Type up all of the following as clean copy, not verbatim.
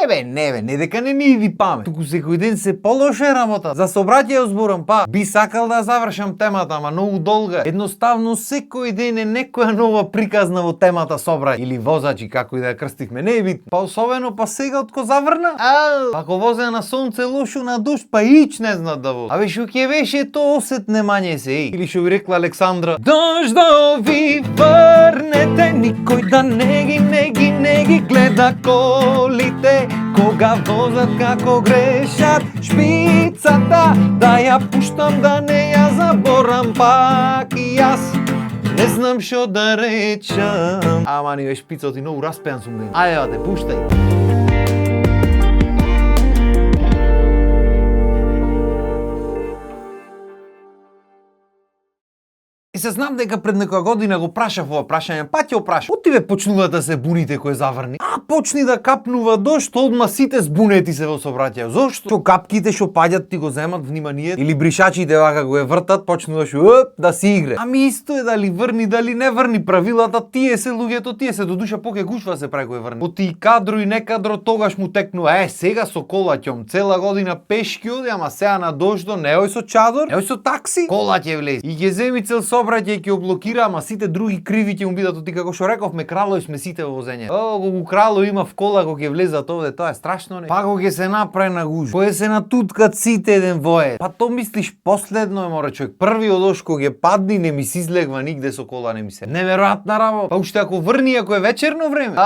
Не дека не ни иди памет. Туку секој ден се полоше работа. За сообраќај зборам, па би сакал да завршам темата, ама многу долга. Едноставно секој ден е некоја нова приказна во темата сообраќај или возачи, како и да ја крстивме, не е битно. Па особено па сега отко заврна. Ако возе на сонце лошо на дожд, па ич не знаат да возе. Абе шо ќе беше то осетне мање се, Или шо би рекла Александра, дождови врнете, никој да не ги гледа колите, кога возат како грешат шпицата, да ја пуштам да не ја заборам пак и јас. Не знам шо да речам. Ама ни шпицот и многу распеан сум ден. Ајде, бате, пуштај. И се знам дека пред некоја година го прашав ова прашање, па ќе опрашам. Оти бе почнува да се буните кој заврни? Почни да капнува дожд, одма сите збунети се во сообраќај. Зошто? Што капките што паѓат ти го земат внимание или бришачите вака го вртат, почнуваш да си игре. Ами исто е дали врни, дали не врни, правилата тие се луѓето, тие се до душа поке гушва се прави кој врни. Оти кадро и не кадро тогаш му текнува. Сега со кола ќом цела година пешки оди, ама сега на дождо, неој со чадор, неој со такси, кола ќе влезе. И ќе земи цел сообраќај ќе облокира, ама сите други криви ќе му бидат, оти како што рековме, кралови сме сите во возење. Кога крало има в кола кога ќе влезат овде, тоа е страшно, не? Па кога ќе се направи на гуж, кој се натуткат сите еден воe. Па то мислиш последно е, море човек, први одош кога ќе падни, не ми се излегва нигде со кола, не ми се. Неверојатна работа. Па уште ако врни, ако е вечерно време,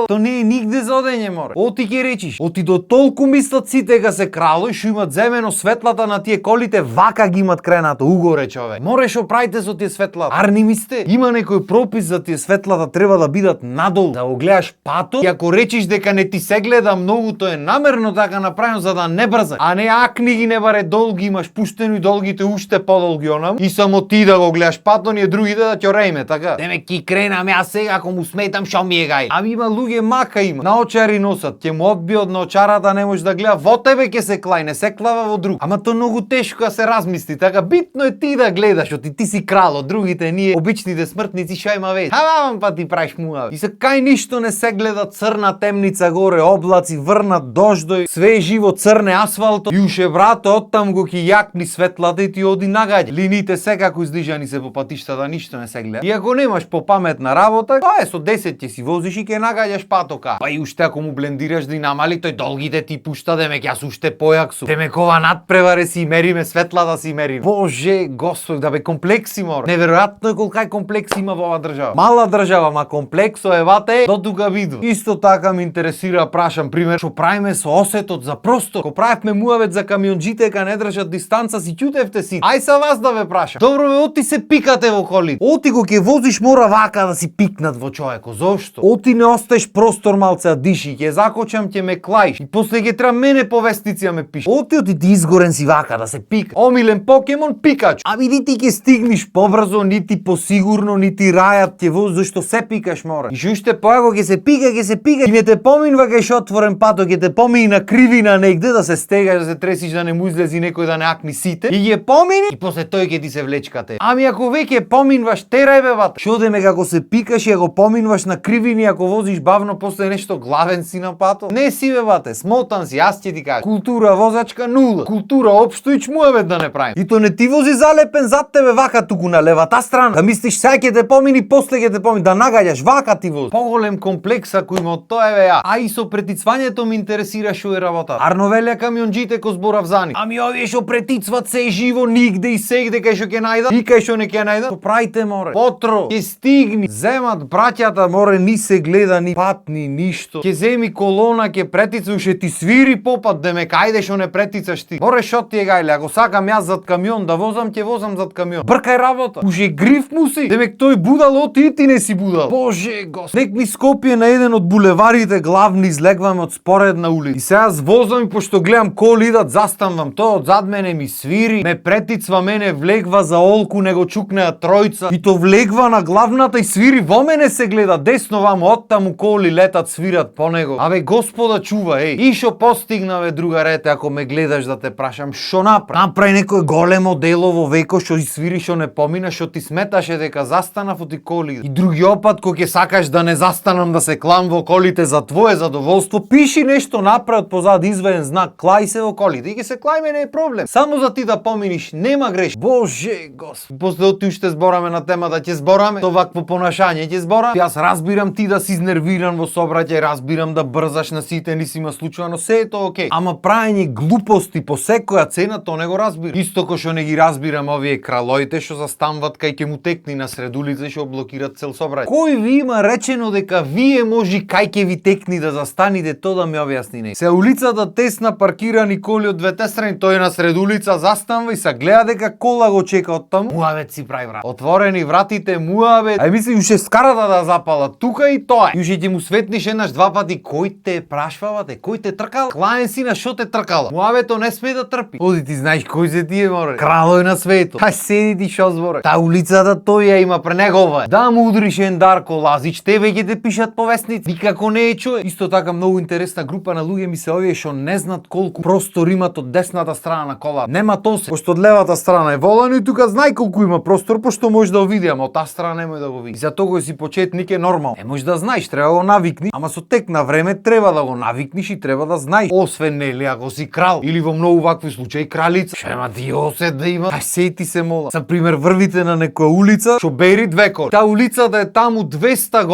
то не е нигде за одење, море. Оти ќе речиш, оти до толку мислат сите дека се кралови, што имат земено светлата на тие колите, вака ги имат кренато, угоре човек. Море шо правите со тие светлата? Арни ми сте, има некој пропис за тие светлата треба да бидат надолу, да го гледаш пато, и ако речиш дека не ти се гледа многу, тоа е намерно така направено за да не брза, а не акни ги не баре долги, имаш пуштено и долгите уште подолги онам, и само ти да го гледаш пато, ние другите да ќе рејме, така? Деме ки кренам ја сега, ако му сметам, шо ми е гај? Ами има луѓе мака има, наочари носат, ќе му одби од наочарата, не може да гледа, во тебе ќе се клај, не се клава во друг. Ама тоа многу тешко да се размисли, така битно е ти да гледаш, ти си крал, другите ние обичните смртници шо има веќе. Па ти правиш муаве. И се кај ништо не се гледа, црна темница горе, облаци, врнат дождој, све е живо, црне асфалто. И уше брато оттам го ќе јакни светлата и ти оди нагаѓа. Линиите секако излижани се по патиштата, ништо не се гледа. И ако немаш попаметна работа, тоа е со 10 ќе си возиш и ќе нагаѓаш патока. Па и уште ако му блендираш да и намали, тој долгите ти пушта, деме ќе јас уште појак сум. Деме кова надпреваре си мериме, светлата си мериме. Боже, Господ, да бе комплекси мора. Неверојатно е колкај комплекс има во оваа држава. Мала држава, ма комплексо е вате до тука виду. Исто така ме интересира, прашам пример, што правиме со осетот за простор. Ко правевме муавет за камионџите дека не држат дистанца, си ќутевте си. Ај са вас да ве прашам. Добро бе, оти се пикате во колите. Оти го ќе возиш мора вака да си пикнат во човеко. Зошто? Оти не остаеш простор малце да диши, ќе закочам, ќе ме клаиш. И после ќе треба мене повестици да ме пише. Оти ти изгорен си вака да се пика. Омилен покемон Пикачу. Ами ти ќе стигнеш побрзо, нити посигурно, нити рајат ќе воз, зашто се пикаш море. И што уште поаго ќе се пика и не те поминува кај шо отворен пато, ќе те помини на кривина негде да се стегаш, да се тресиш да не му излези некој да не акни сите. И ќе помини и после тој ќе ти се влечкате. Ами ако веќе поминуваш, терај бе бат. Што деме како се пикаш и ако поминуваш на кривини, ако возиш бавно, после нешто главен си на пато? Не си бе бате, смотан си, јас ќе ти кажам. Култура возачка нула. Култура општо и чмуавет да не правим. И то не ти вози залепен зад тебе вака туку на левата страна. Да мислиш сега ќе те помини, после ќе те помини, да нагаѓаш вака ти воз. Поголем комплекс ако има од тоа еве ја. А и со претицвањето ме интересира шо е работа. Арно велја камионџите ко зборавзани. Ами овие шо претицват се живо нигде и сегде кај шо ќе најдат и кај шо не ќе најдат. Што правите море? Потро, ќе стигни, земат браќата море, ни се гледа ни пат ни ништо. Ќе земи колона, ќе претица, уште ти свири попат, деме кајде шо не претицаш ти. Море шо ти е гајле, ако сакам јас зад камион да возам, ќе возам зад камион. Бркај работа. Уже гриф му си. Демек тој будал оти и ти не си будал. Боже Господ. Нек ми Скопје на еден од булеварите главни излегваме од споредна улица. И сега звозвам и пошто гледам коли идат, застанвам, тој од зад мене ми свири, ме претицва мене, влегва за олку, него чукнеа тројца. И то влегва на главната и свири во мене се гледа, десно ваму, оттаму коли летат, свират по него. Абе Господа чува, И шо постигнаве другарете, ако ме гледаш да те прашам, шо направи? Направи некој големо дело во веко што свири, шо не поминаш, што ти сметаше дека застанав оти коли. И другиот пат кога ќе сакаш да не застанам да се клам во колите за твое задоволство, пиши нешто напред позад изведен знак, клај се во колите и ќе се клајме, не е проблем. Само за ти да поминиш, нема греш. Боже, Господ. После оти уште збораме на темата, ќе збораме со вакво понашање, ќе зборам. Јас разбирам ти да си изнервиран во сообраќај, разбирам да брзаш на сите, ни си има случајно, се е тоа окей. Ама праење глупости по секоја цена, тоа не го разбирам. Исто кој што не ги разбирам овие кралоите што застанват кај ќе му текни на сред улица и што блокираат цел сообраќај. Кој ви има речено дека вие може кај ќе ви текни да застаните, тоа да ме објасни не. Се улицата тесна, паркирани коли од двете страни, тој е на сред улица застанва и се гледа дека кола го чека од таму. Муавет си прави брат. Отворени вратите, муавет. Ај мисли уште скарата да запала тука и тоа. И уште ќе му светниш еднаш два пати кој те прашвавате, кој те тркал? Клаен си на што те тркала. Муавето не сме да трпи. Оди ти знаеш кој се тие море. Кралој на светот. Та седи ти шо збориш. Та улицата тој ја има пренегова. Да му удриш ен Дарко Лазич, тебе ќе те пишат повестници. Никако не е човек. Исто така многу интересна група на луѓе ми се овие што не знаат колку простор имат од десната страна на кола. Нема тосе. Пошто од левата страна е волано и тука знај колку има простор, пошто може да го види, ама од таа страна немој да го види. И за тоа си почетник е нормално. Не можеш да знаеш, треба да го навикни, ама со тек на време треба да го навикниш и треба да знаеш. Освен нели ако си крал или во многу вакви случаи кралица, што има ти осет да има. Ај сети се мола. За пример врвите на некоја улица, што бери две коли. Та улицата е таму 200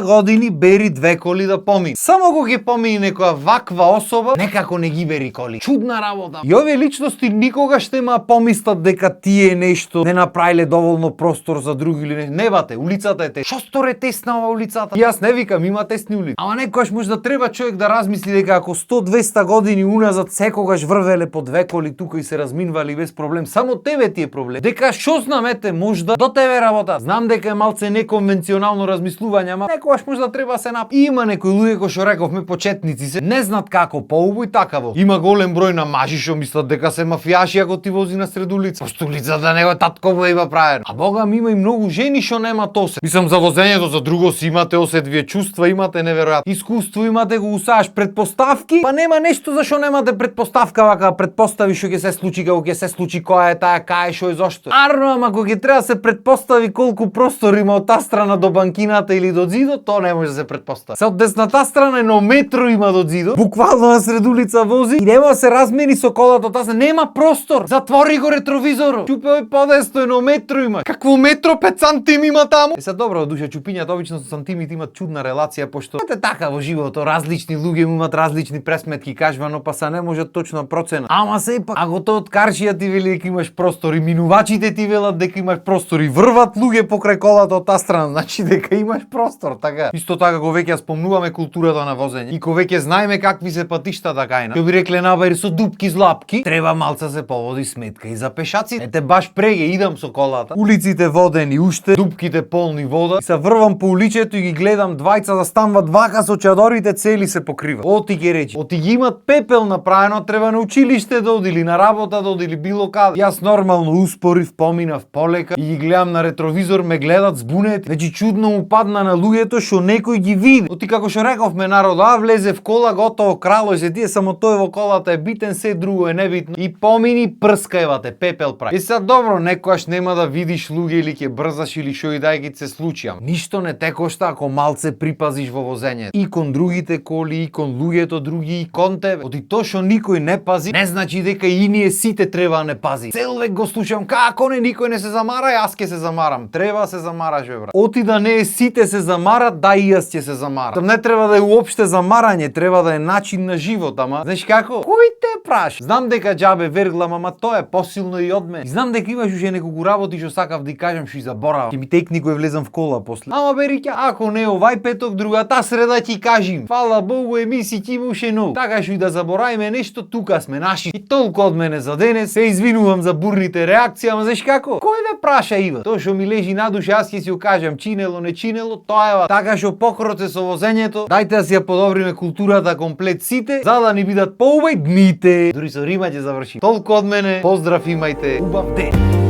години бери две коли да помини. Само кога ќе помини некоја ваква особа, некако не ги бери коли. Чудна работа. И овие личности никогаш нема помислат дека тие нешто не направиле доволно простор за други или не. Бате, улицата е тесна. Што сторе тесна ова улицата? Јас не викам, има тесни улици. Ама некогаш може да треба човек да размисли дека ако 100-200 години уназад секогаш врвеле по две коли тука и се разминвали без проблем, само тебе ти е проблем. Дека што знам ете, можда до тебе работа. Знам дека е малце неконвенционално размислување, ама некогаш може да треба се нап. Има некои луѓе кои што рековме почетници се, не знаат како поубаво и такаво. Има голем број на мажи што мислат дека се мафијаши ако ти вози на сред улица. Пошто улицата него татково има правено. А бога ми има и многу жени што нема тосе. Мислам за возењето за друго си имате осетливи чувства, имате неверојатно искуство, имате го усааш предпоставки, па нема нешто за што немате предпоставка вака предпостави што ќе се случи, како ќе се случи, која е таа, кај што и зошто. Арно, ама кога ќе треба да се предпостави колку простор има од таа страна до банкината или до зидот, тоа не може да се предпостави. Се од десната страна едно метро има до зидот, буквално на сред улица вози и нема да се размени со колата од таа, нема простор. Затвори го ретровизорот. Чупи овој подесто едно метро има. Какво метро 5 сантим има таму? Е се добро, душа чупињата обично со сантимите имат чудна релација, пошто ете така во животот, различни луѓе имаат различни пресметки, кажвано, па се не може точна процена. Ама сепак, ако тоа од каршија ти вели дека имаш простор и минувачите ти велат дека имаш простор и врват луѓе покрај колата од таа страна, значи дека имаш простор, така. Исто така кога веќе спомнуваме културата на возење и кога веќе знаеме какви се патиштата кај нас. Ќе би рекле набари со дупки злапки, треба малце се поводи сметка и за пешаци. Ете баш преге идам со колата. Улиците водени уште, дупките полни вода. И се врвам по уличето и ги гледам двајца да станват вака со чадорите цели се покрива. Оти ќе речи, оти ги имат пепел направено, треба на училиште да оди или на работа да оди или било каде. Јас нормално успорив, поминав полека и ги гледам на ретровизор, ме гледат збунет. Веќе чудно му падна на луѓето што некој ги види. Оти како што рековме народ, влезе в кола, готово крало се тие, само тој во колата е битен, се друго е небитно. И помини прскаевате, пепел прави. И сега добро, некојаш нема да видиш луѓе или ќе брзаш или што и да ќе се случи. Ништо не те кошта ако малце припазиш во возење. И кон другите коли, и кон луѓето други, и кон тебе. Оти тоа што никој не пази, не значи дека и ние сите треба да не пази. Цел век го слушам како не никој не се замара, јас ќе се замарам. Треба да се замараш, бе брат. Оти да не е сите се замарат, да и јас ќе се замарам. Не треба да е уопште замарање, треба да е начин на живот, ама знаеш како? Кој те праш? Знам дека џабе верглам, ама тоа е посилно и од мене. Знам дека имаш уште неколку работи што сакав да кажам што и заборавам. Ќе ми текни кој влезам в кола после. Ама бериќа, ако не овај петок, другата среда ќе кажем. Фала Богу, емисии ќе има уште нови. Така што и да заборавиме нешто, тука сме наши. И толку од мене за денес. Се извинувам за бурните реакции, ама знаеш како? Кој ве праша Ива? Тоа што ми лежи на душа, јас ќе си го кажам чинело, не чинело, тоа е. Така што покроце со возењето, дајте да си ја подобриме културата комплет сите, за да ни бидат поубави дните. Дури со рима ќе заврши. Толку од мене, поздрав, имајте убав ден.